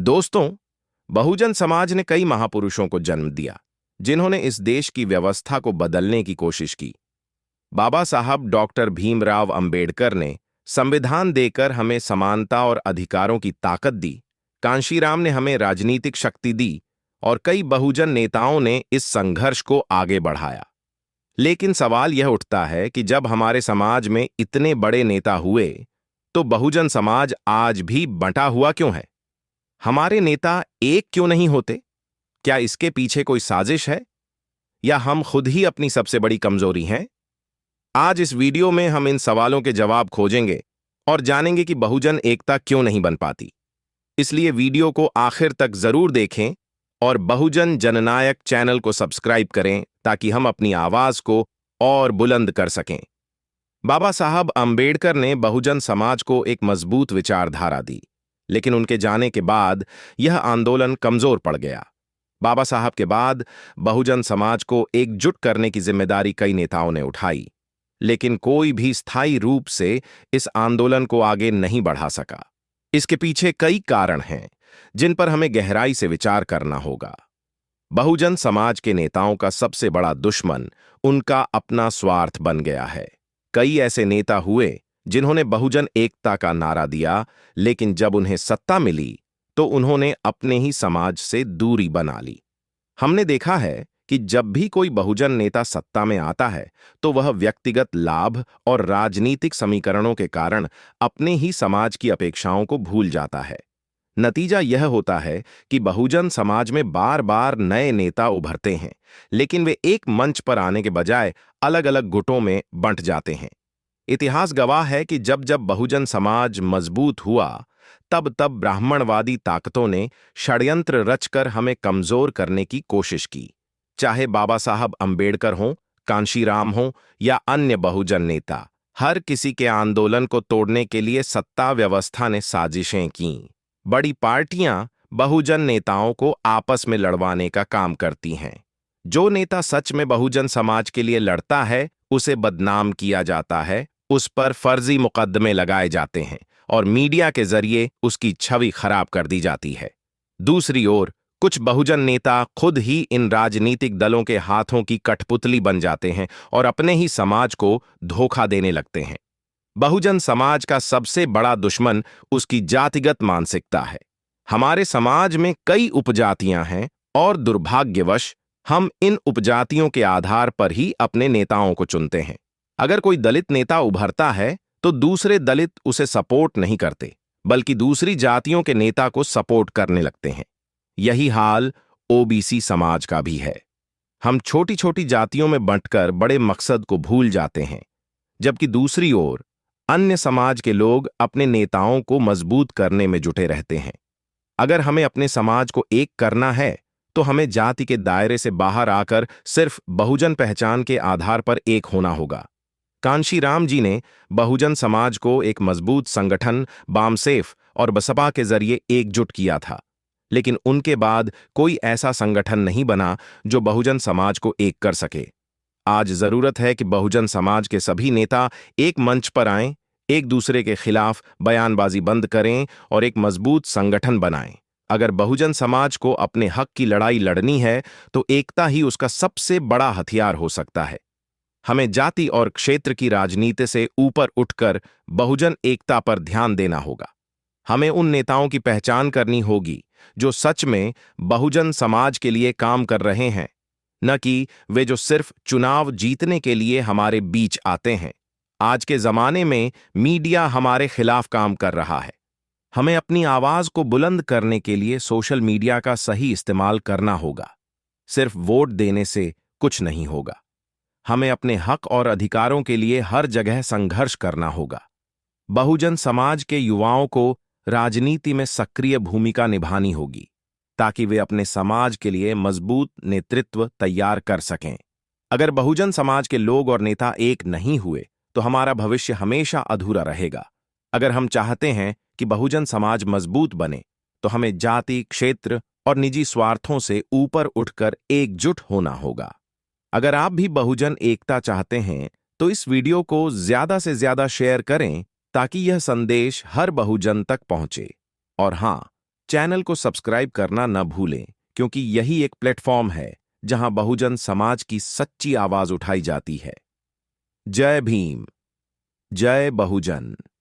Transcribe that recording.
दोस्तों, बहुजन समाज ने कई महापुरुषों को जन्म दिया जिन्होंने इस देश की व्यवस्था को बदलने की कोशिश की। बाबा साहब डॉक्टर भीमराव अंबेडकर ने संविधान देकर हमें समानता और अधिकारों की ताकत दी। कांशीराम ने हमें राजनीतिक शक्ति दी और कई बहुजन नेताओं ने इस संघर्ष को आगे बढ़ाया। लेकिन सवाल यह उठता है कि जब हमारे समाज में इतने बड़े नेता हुए तो बहुजन समाज आज भी बंटा हुआ क्यों है? हमारे नेता एक क्यों नहीं होते? क्या इसके पीछे कोई साजिश है या हम खुद ही अपनी सबसे बड़ी कमजोरी हैं? आज इस वीडियो में हम इन सवालों के जवाब खोजेंगे और जानेंगे कि बहुजन एकता क्यों नहीं बन पाती। इसलिए वीडियो को आखिर तक जरूर देखें और बहुजन जननायक चैनल को सब्सक्राइब करें ताकि हम अपनी आवाज को और बुलंद कर सकें। बाबा साहब अंबेडकर ने बहुजन समाज को एक मजबूत विचारधारा दी, लेकिन उनके जाने के बाद यह आंदोलन कमजोर पड़ गया। बाबा साहब के बाद बहुजन समाज को एकजुट करने की जिम्मेदारी कई नेताओं ने उठाई, लेकिन कोई भी स्थायी रूप से इस आंदोलन को आगे नहीं बढ़ा सका। इसके पीछे कई कारण हैं जिन पर हमें गहराई से विचार करना होगा। बहुजन समाज के नेताओं का सबसे बड़ा दुश्मन उनका अपना स्वार्थ बन गया है। कई ऐसे नेता हुए जिन्होंने बहुजन एकता का नारा दिया, लेकिन जब उन्हें सत्ता मिली तो उन्होंने अपने ही समाज से दूरी बना ली। हमने देखा है कि जब भी कोई बहुजन नेता सत्ता में आता है तो वह व्यक्तिगत लाभ और राजनीतिक समीकरणों के कारण अपने ही समाज की अपेक्षाओं को भूल जाता है। नतीजा यह होता है कि बहुजन समाज में बार बार नए नेता उभरते हैं, लेकिन वे एक मंच पर आने के बजाय अलग अलग गुटों में बंट जाते हैं। इतिहास गवाह है कि जब जब बहुजन समाज मजबूत हुआ तब तब ब्राह्मणवादी ताकतों ने षड्यंत्र रचकर हमें कमजोर करने की कोशिश की। चाहे बाबा साहब अंबेडकर हों, कांशीराम हों या अन्य बहुजन नेता, हर किसी के आंदोलन को तोड़ने के लिए सत्ता व्यवस्था ने साजिशें कीं। बड़ी पार्टियां बहुजन नेताओं को आपस में लड़वाने का काम करती हैं। जो नेता सच में बहुजन समाज के लिए लड़ता है उसे बदनाम किया जाता है, उस पर फर्जी मुकदमे लगाए जाते हैं और मीडिया के जरिए उसकी छवि खराब कर दी जाती है। दूसरी ओर कुछ बहुजन नेता खुद ही इन राजनीतिक दलों के हाथों की कठपुतली बन जाते हैं और अपने ही समाज को धोखा देने लगते हैं। बहुजन समाज का सबसे बड़ा दुश्मन उसकी जातिगत मानसिकता है। हमारे समाज में कई उपजातियां हैं और दुर्भाग्यवश हम इन उपजातियों के आधार पर ही अपने नेताओं को चुनते हैं। अगर कोई दलित नेता उभरता है तो दूसरे दलित उसे सपोर्ट नहीं करते, बल्कि दूसरी जातियों के नेता को सपोर्ट करने लगते हैं। यही हाल ओबीसी समाज का भी है। हम छोटी छोटी जातियों में बंटकर बड़े मकसद को भूल जाते हैं, जबकि दूसरी ओर अन्य समाज के लोग अपने नेताओं को मजबूत करने में जुटे रहते हैं। अगर हमें अपने समाज को एक करना है तो हमें जाति के दायरे से बाहर आकर सिर्फ बहुजन पहचान के आधार पर एक होना होगा। कांशीराम जी ने बहुजन समाज को एक मजबूत संगठन बामसेफ और बसपा के जरिए एकजुट किया था, लेकिन उनके बाद कोई ऐसा संगठन नहीं बना जो बहुजन समाज को एक कर सके। आज जरूरत है कि बहुजन समाज के सभी नेता एक मंच पर आएं, एक दूसरे के खिलाफ बयानबाजी बंद करें और एक मजबूत संगठन बनाएं। अगर बहुजन समाज को अपने हक की लड़ाई लड़नी है तो एकता ही उसका सबसे बड़ा हथियार हो सकता है। हमें जाति और क्षेत्र की राजनीति से ऊपर उठकर बहुजन एकता पर ध्यान देना होगा। हमें उन नेताओं की पहचान करनी होगी जो सच में बहुजन समाज के लिए काम कर रहे हैं, न कि वे जो सिर्फ चुनाव जीतने के लिए हमारे बीच आते हैं। आज के जमाने में मीडिया हमारे खिलाफ काम कर रहा है। हमें अपनी आवाज को बुलंद करने के लिए सोशल मीडिया का सही इस्तेमाल करना होगा। सिर्फ वोट देने से कुछ नहीं होगा। हमें अपने हक और अधिकारों के लिए हर जगह संघर्ष करना होगा। बहुजन समाज के युवाओं को राजनीति में सक्रिय भूमिका निभानी होगी ताकि वे अपने समाज के लिए मजबूत नेतृत्व तैयार कर सकें। अगर बहुजन समाज के लोग और नेता एक नहीं हुए तो हमारा भविष्य हमेशा अधूरा रहेगा। अगर हम चाहते हैं कि बहुजन समाज मजबूत बने तो हमें जाति, क्षेत्र और निजी स्वार्थों से ऊपर उठकर एकजुट होना होगा। अगर आप भी बहुजन एकता चाहते हैं तो इस वीडियो को ज्यादा से ज्यादा शेयर करें ताकि यह संदेश हर बहुजन तक पहुंचे। और हां, चैनल को सब्सक्राइब करना न भूलें, क्योंकि यही एक प्लेटफॉर्म है जहां बहुजन समाज की सच्ची आवाज उठाई जाती है। जय भीम, जय बहुजन।